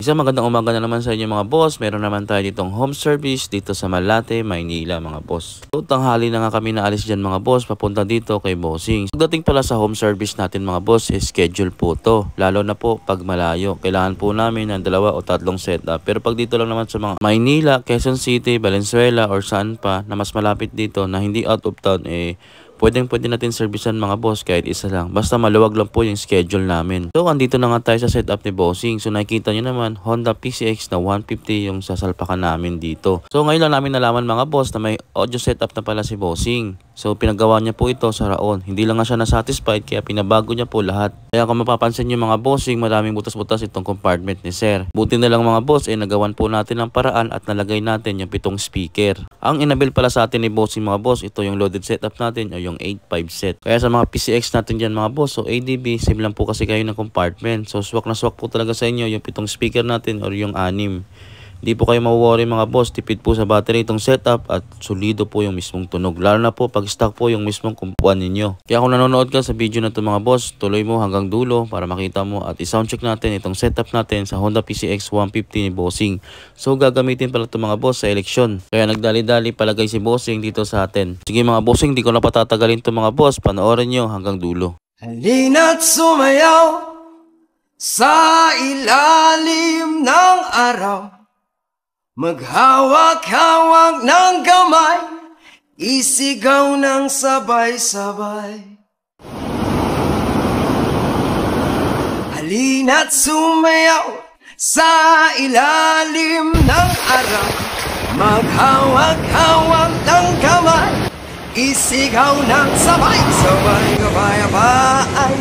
Isang magandang umaga na naman sa inyo mga boss. Meron naman tayo ditong home service dito sa Malate, Maynila mga boss. So tanghali na nga kami naalis dyan mga boss, papunta dito kay Bossing. Pagdating pala sa home service natin mga boss, schedule po to. Lalo na po pag malayo. Kailangan po namin ng 2 o 3 setup. Pero pag dito lang naman sa mga Maynila, Quezon City, Valenzuela or saan pa na mas malapit dito na hindi out of town, pwede natin servicean mga boss kahit isa lang. Basta maluwag lang po yung schedule namin. So, andito na nga tayo sa setup ni Bossing. So, nakikita nyo naman, Honda PCX na 150 yung sasalpakan namin dito. So, ngayon lang namin nalaman mga boss na may audio setup na pala si Bossing. So, pinagawa niya po ito sa Raon. Hindi lang nga siya na-satisfied kaya pinabago niya po lahat. Kaya kung mapapansin nyo mga bossing, maraming butas-butas itong compartment ni Sir. Buti na lang mga boss, nagawan po natin ng paraan at nalagay natin yung 7 speaker. Ang inabil pala sa atin ni Bossing mga boss, ito yung loaded setup natin o yung 8.5 set. Kaya sa mga PCX natin dyan mga boss, so ADB, same lang po kasi kayo ng compartment. So swak na swak po talaga sa inyo yung 7 speaker natin or yung 6. Hindi po kayo ma-worry mga boss, tipid po sa battery itong setup at solido po yung mismong tunog. Lalo na po pag stock po yung mismong kumpuan ninyo. Kaya kung nanonood ka sa video na ito mga boss, tuloy mo hanggang dulo para makita mo at i-soundcheck natin itong setup natin sa Honda PCX 150 ni Bossing. So gagamitin pala ito mga boss sa eleksyon. Kaya nagdali-dali palagay si Bossing dito sa atin. Sige mga bossing, di ko na patatagalin ito mga boss, panoorin nyo hanggang dulo. Halina't sumayaw sa ilalim ng araw, maghawak-hawak ng kamay, isigaw ng sabay-sabay. Halina't sumayaw sa ilalim ng araw, maghawak-hawak ng kamay, isigaw ng sabay-sabay. Kapayapaan